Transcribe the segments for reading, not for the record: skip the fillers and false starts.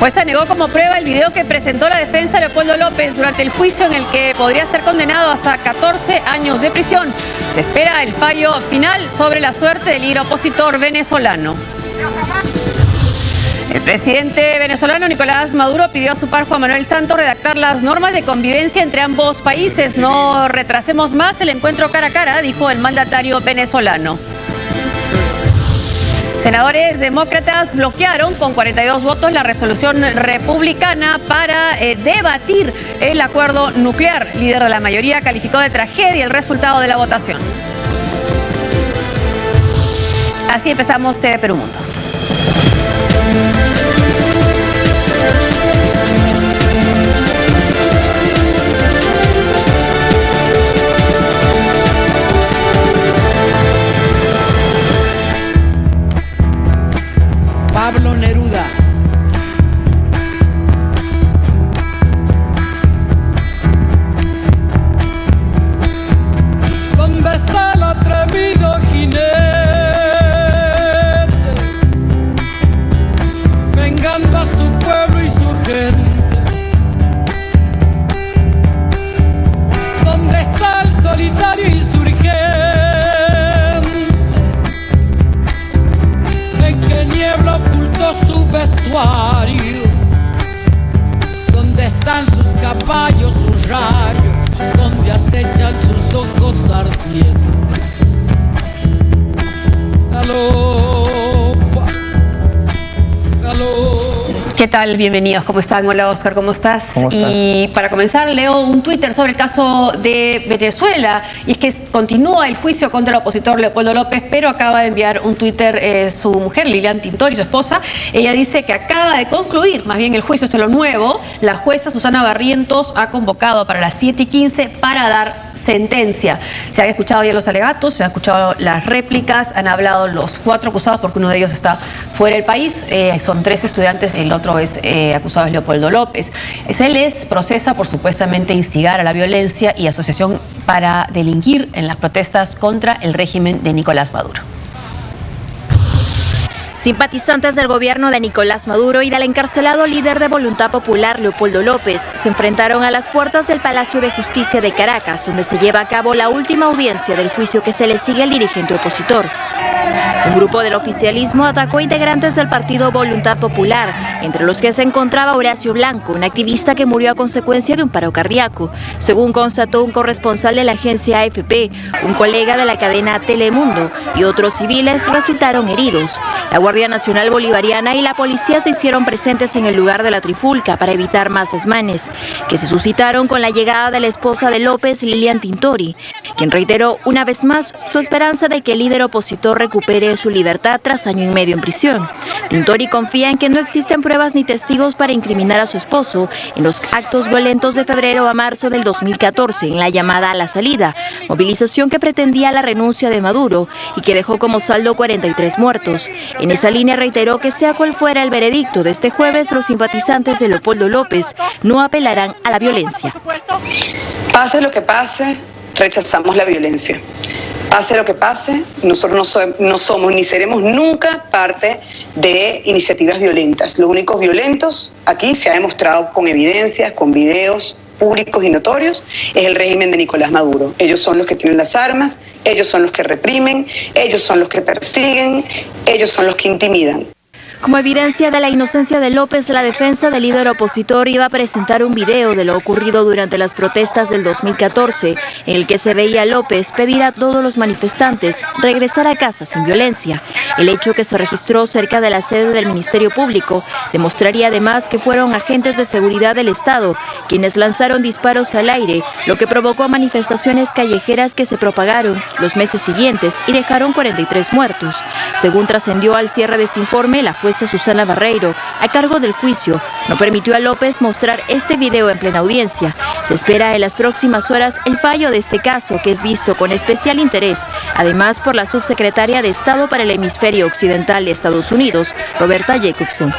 Jueza negó como prueba el video que presentó la defensa de Leopoldo López durante el juicio en el que podría ser condenado hasta 14 años de prisión. Se espera el fallo final sobre la suerte del líder opositor venezolano. El presidente venezolano Nicolás Maduro pidió a su par Juan Manuel Santos redactar las normas de convivencia entre ambos países. No retrasemos más el encuentro cara a cara, dijo el mandatario venezolano. Senadores demócratas bloquearon con 42 votos la resolución republicana para debatir el acuerdo nuclear. El líder de la mayoría calificó de tragedia el resultado de la votación. Así empezamos TV Perú Mundo. Pablo Neruda. ¿Dónde está el atrevido jinete? Vengando a su pueblo y su gente. ¿Dónde está el solitario insurgente? En que niebla ocultó su vestuario. ¿Dónde están sus caballos, sus rayos? ¿Dónde acechan sus ojos ardientes? Galopa, galopa. ¿Qué tal? Bienvenidos. ¿Cómo están? Hola, Oscar. ¿Cómo estás? ¿Cómo estás? Y para comenzar, leo un Twitter sobre el caso de Venezuela. Y es que continúa el juicio contra el opositor Leopoldo López, pero acaba de enviar un Twitter su mujer, Lilian Tintori, su esposa. Ella dice que acaba de concluir, más bien el juicio, esto es lo nuevo. La jueza Susana Barrientos ha convocado para las 7:15 para dar sentencia. Se han escuchado ya los alegatos, se han escuchado las réplicas, han hablado los 4 acusados porque uno de ellos está fuera del país. Son 3 estudiantes, el otro es acusado es Leopoldo López. Él procesa por supuestamente instigar a la violencia y asociación para delinquir en las protestas contra el régimen de Nicolás Maduro. Simpatizantes del gobierno de Nicolás Maduro y del encarcelado líder de Voluntad Popular, Leopoldo López, se enfrentaron a las puertas del Palacio de Justicia de Caracas, donde se lleva a cabo la última audiencia del juicio que se le sigue al dirigente opositor. Un grupo del oficialismo atacó a integrantes del partido Voluntad Popular, entre los que se encontraba Horacio Blanco, un activista que murió a consecuencia de un paro cardíaco. Según constató un corresponsal de la agencia AFP, un colega de la cadena Telemundo y otros civiles resultaron heridos. La Guardia Nacional Bolivariana y la policía se hicieron presentes en el lugar de la trifulca para evitar más desmanes, que se suscitaron con la llegada de la esposa de López, Lilian Tintori, quien reiteró una vez más su esperanza de que el líder opositor recupere su libertad tras año y medio en prisión. Tintori confía en que no existen pruebas ni testigos para incriminar a su esposo en los actos violentos de febrero a marzo del 2014 en la llamada a la salida, movilización que pretendía la renuncia de Maduro y que dejó como saldo 43 muertos. En esa línea reiteró que sea cual fuera el veredicto de este jueves, los simpatizantes de Leopoldo López no apelarán a la violencia. Pase lo que pase, rechazamos la violencia. Pase lo que pase, nosotros no somos ni seremos nunca parte de iniciativas violentas. Los únicos violentos aquí se ha demostrado con evidencias, con videos públicos y notorios, es el régimen de Nicolás Maduro. Ellos son los que tienen las armas, ellos son los que reprimen, ellos son los que persiguen, ellos son los que intimidan. Como evidencia de la inocencia de López, la defensa del líder opositor iba a presentar un video de lo ocurrido durante las protestas del 2014, en el que se veía a López pedir a todos los manifestantes regresar a casa sin violencia. El hecho, que se registró cerca de la sede del Ministerio Público, demostraría además que fueron agentes de seguridad del Estado quienes lanzaron disparos al aire, lo que provocó manifestaciones callejeras que se propagaron los meses siguientes y dejaron 43 muertos. Según trascendió al cierre de este informe, la jueza Susana Barreiro, a cargo del juicio, no permitió a López mostrar este video en plena audiencia. Se espera en las próximas horas el fallo de este caso, que es visto con especial interés, además por la subsecretaria de Estado para el Hemisferio Occidental de Estados Unidos, Roberta Jacobson.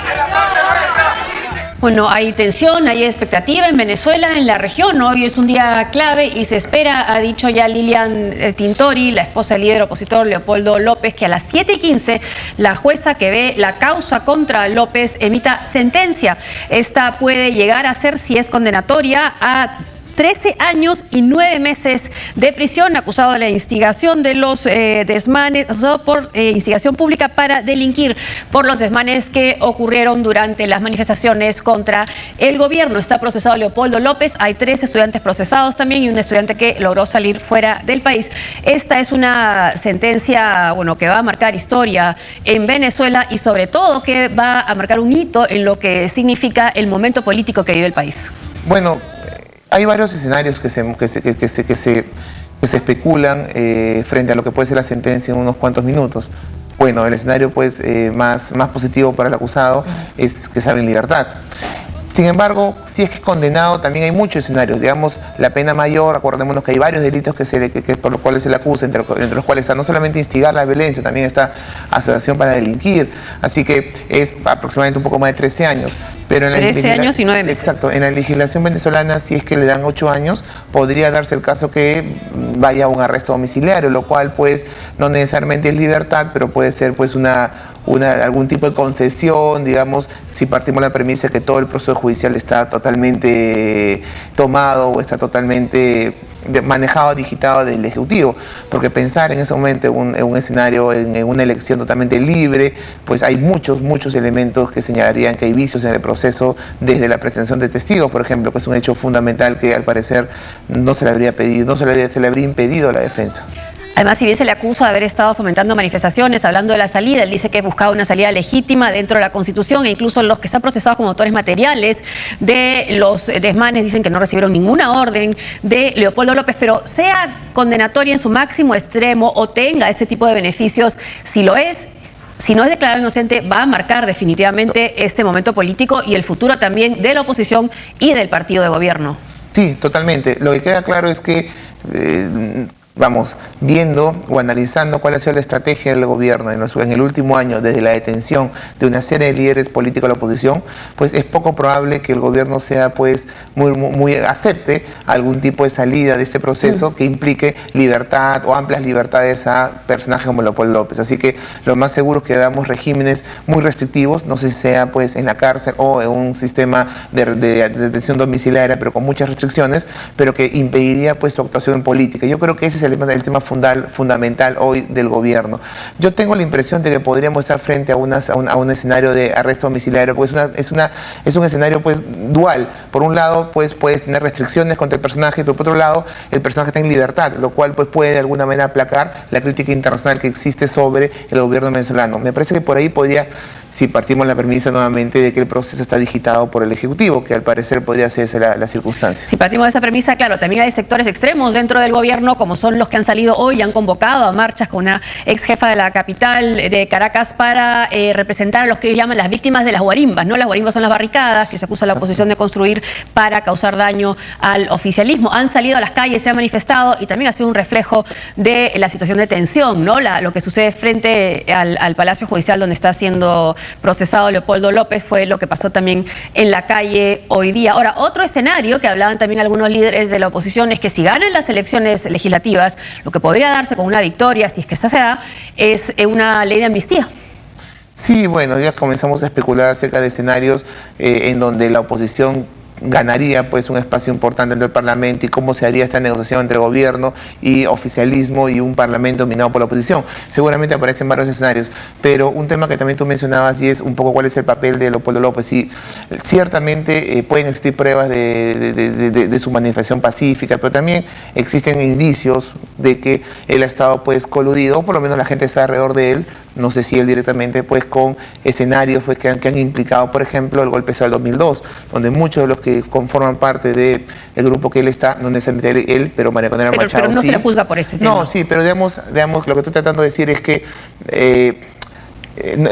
Bueno, hay tensión, hay expectativa en Venezuela, en la región. Hoy es un día clave y se espera, ha dicho ya Lilian Tintori, la esposa del líder opositor Leopoldo López, que a las 7:15 la jueza que ve la causa contra López emita sentencia. Esta puede llegar a ser, si es condenatoria, a 13 años y 9 meses de prisión, acusado de la instigación de los desmanes, acusado por instigación pública para delinquir por los desmanes que ocurrieron durante las manifestaciones contra el gobierno. Está procesado Leopoldo López, hay 3 estudiantes procesados también y un estudiante que logró salir fuera del país. Esta es una sentencia, bueno, que va a marcar historia en Venezuela y sobre todo que va a marcar un hito en lo que significa el momento político que vive el país. Bueno, hay varios escenarios que se especulan frente a lo que puede ser la sentencia en unos cuantos minutos. Bueno, el escenario pues, más positivo para el acusado es que salga en libertad. Sin embargo, si es que es condenado, también hay muchos escenarios. Digamos, la pena mayor, acordémonos que hay varios delitos por los cuales se le acusa, entre los cuales está no solamente instigar la violencia, también está asociación para delinquir. Así que es aproximadamente un poco más de 13 años. Pero en 13 años y 9 meses. Exacto. En la legislación venezolana, si es que le dan 8 años, podría darse el caso que vaya a un arresto domiciliario, lo cual pues no necesariamente es libertad, pero puede ser pues algún tipo de concesión, digamos, si partimos de la premisa de que todo el proceso judicial está totalmente tomado o está totalmente manejado, digitado del Ejecutivo, porque pensar en ese momento en un escenario, en una elección totalmente libre, pues hay muchos elementos que señalarían que hay vicios en el proceso, desde la pretensión de testigos, por ejemplo, que es un hecho fundamental que al parecer no se le habría pedido, se le habría impedido a la defensa. Además, si bien se le acusa de haber estado fomentando manifestaciones, hablando de la salida, él dice que buscaba una salida legítima dentro de la Constitución, e incluso los que están procesados como autores materiales de los desmanes dicen que no recibieron ninguna orden de Leopoldo López, pero sea condenatoria en su máximo extremo o tenga este tipo de beneficios, si lo es, si no es declarado inocente, va a marcar definitivamente este momento político y el futuro también de la oposición y del partido de gobierno. Sí, totalmente. Lo que queda claro es que vamos viendo o analizando cuál ha sido la estrategia del gobierno en el último año, desde la detención de una serie de líderes políticos de la oposición, pues es poco probable que el gobierno sea pues muy acepte algún tipo de salida de este proceso que implique libertad o amplias libertades a personajes como Leopoldo López. Así que lo más seguro es que veamos regímenes muy restrictivos, no sé si sea pues en la cárcel o en un sistema de detención domiciliaria, pero con muchas restricciones, pero que impediría pues su actuación en política. Yo creo que ese es el tema fundamental hoy del gobierno. Yo tengo la impresión de que podríamos estar frente a un escenario de arresto domiciliario, pues es un escenario pues dual. Por un lado, pues puedes tener restricciones contra el personaje, pero por otro lado, el personaje está en libertad, lo cual pues puede de alguna manera aplacar la crítica internacional que existe sobre el gobierno venezolano. Me parece que por ahí podría, si partimos la premisa nuevamente de que el proceso está digitado por el Ejecutivo, que al parecer podría ser esa la circunstancia. Si partimos de esa premisa, claro, también hay sectores extremos dentro del gobierno, como son los que han salido hoy y han convocado a marchas con una ex jefa de la capital de Caracas para representar a los que ellos llaman las víctimas de las guarimbas, ¿no? Las guarimbas son las barricadas que se acusa a la oposición de construir para causar daño al oficialismo. Han salido a las calles, se han manifestado y también ha sido un reflejo de la situación de tensión, ¿no? Lo que sucede frente al Palacio Judicial donde está siendo procesado Leopoldo López fue lo que pasó también en la calle hoy día. Ahora, otro escenario que hablaban también algunos líderes de la oposición es que si ganan las elecciones legislativas, lo que podría darse con una victoria, si es que esta se da, es una ley de amnistía. Sí, bueno, ya comenzamos a especular acerca de escenarios en donde la oposición ganaría pues un espacio importante dentro del Parlamento y cómo se haría esta negociación entre gobierno y oficialismo y un Parlamento dominado por la oposición. Seguramente aparecen varios escenarios, pero un tema que también tú mencionabas y es un poco cuál es el papel de Leopoldo López. Y ciertamente pueden existir pruebas de su manifestación pacífica, pero también existen indicios de que él ha estado pues coludido, o por lo menos la gente está alrededor de él, no sé si él directamente, pues con escenarios pues, que han implicado, por ejemplo, el golpe del 2002, donde muchos de los que conforman parte del grupo que él está, no necesariamente él, pero María Conera Machado pero no sí. se le juzga por este tema. No, sí, pero digamos lo que estoy tratando de decir es que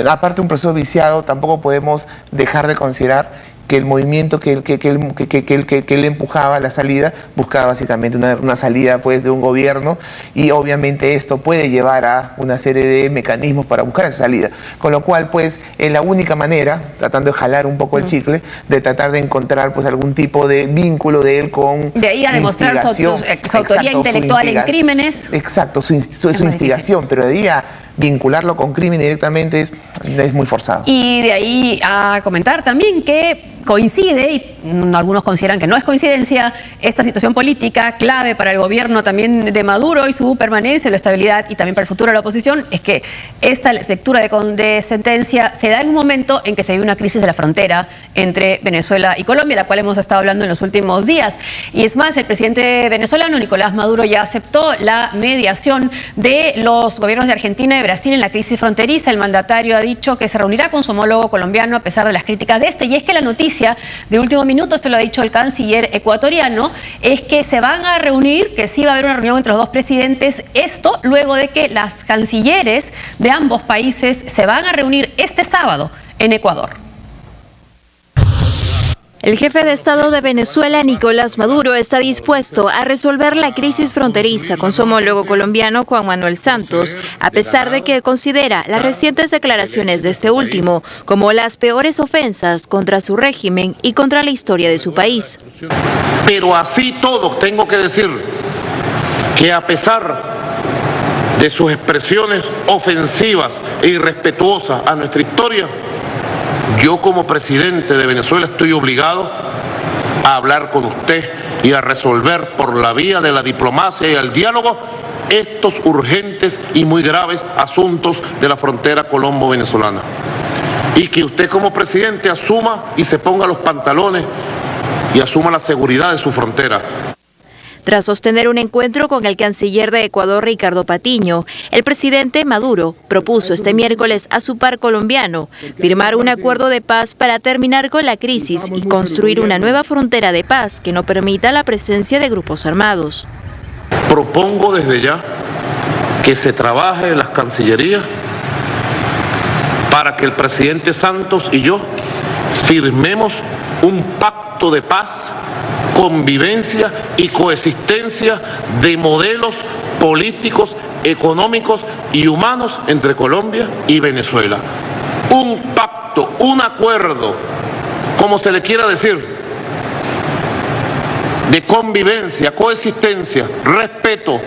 aparte de un proceso viciado, tampoco podemos dejar de considerar que el movimiento que él empujaba a la salida buscaba básicamente una salida pues de un gobierno, y obviamente esto puede llevar a una serie de mecanismos para buscar esa salida, con lo cual pues es la única manera, tratando de jalar un poco el chicle, de tratar de encontrar pues algún tipo de vínculo de él con de ahí a demostrar su autoría intelectual en crímenes. Exacto, su instigación, pero de ahí a vincularlo con crimen directamente es muy forzado. Y de ahí a comentar también que coincide, y algunos consideran que no es coincidencia, esta situación política clave para el gobierno también de Maduro y su permanencia, la estabilidad y también para el futuro de la oposición, es que esta lectura de sentencia se da en un momento en que se vive una crisis de la frontera entre Venezuela y Colombia, la cual hemos estado hablando en los últimos días. Y es más, el presidente venezolano, Nicolás Maduro, ya aceptó la mediación de los gobiernos de Argentina y Brasil en la crisis fronteriza. El mandatario ha dicho que se reunirá con su homólogo colombiano a pesar de las críticas de este. Y es que la noticia de último minuto, esto lo ha dicho el canciller ecuatoriano, es que se van a reunir, que sí va a haber una reunión entre los dos presidentes, esto luego de que las cancilleres de ambos países se van a reunir este sábado en Ecuador. El jefe de Estado de Venezuela, Nicolás Maduro, está dispuesto a resolver la crisis fronteriza con su homólogo colombiano, Juan Manuel Santos, a pesar de que considera las recientes declaraciones de este último como las peores ofensas contra su régimen y contra la historia de su país. Pero así todo, tengo que decir que a pesar de sus expresiones ofensivas e irrespetuosas a nuestra historia, yo como presidente de Venezuela estoy obligado a hablar con usted y a resolver por la vía de la diplomacia y el diálogo estos urgentes y muy graves asuntos de la frontera colombo-venezolana. Y que usted como presidente asuma y se ponga los pantalones y asuma la seguridad de su frontera. Tras sostener un encuentro con el canciller de Ecuador, Ricardo Patiño, el presidente Maduro propuso este miércoles a su par colombiano firmar un acuerdo de paz para terminar con la crisis y construir una nueva frontera de paz que no permita la presencia de grupos armados. Propongo desde ya que se trabaje en las cancillerías para que el presidente Santos y yo firmemos un pacto de paz, convivencia y coexistencia de modelos políticos, económicos y humanos entre Colombia y Venezuela. Un pacto, un acuerdo, como se le quiera decir, de convivencia, coexistencia, respeto.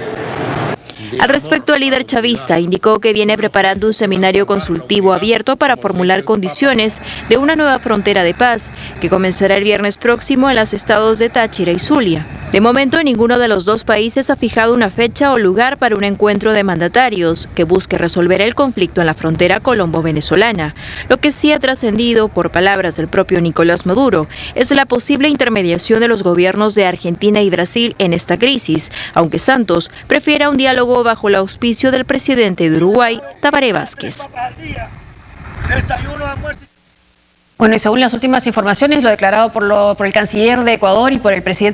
Al respecto, el líder chavista indicó que viene preparando un seminario consultivo abierto para formular condiciones de una nueva frontera de paz que comenzará el viernes próximo en los estados de Táchira y Zulia. De momento, ninguno de los dos países ha fijado una fecha o lugar para un encuentro de mandatarios que busque resolver el conflicto en la frontera colombo-venezolana. Lo que sí ha trascendido, por palabras del propio Nicolás Maduro, es la posible intermediación de los gobiernos de Argentina y Brasil en esta crisis, aunque Santos prefiera un diálogo bajo el auspicio del presidente de Uruguay, Tabaré Vázquez. Bueno, y según las últimas informaciones, lo declarado por el canciller de Ecuador y por el presidente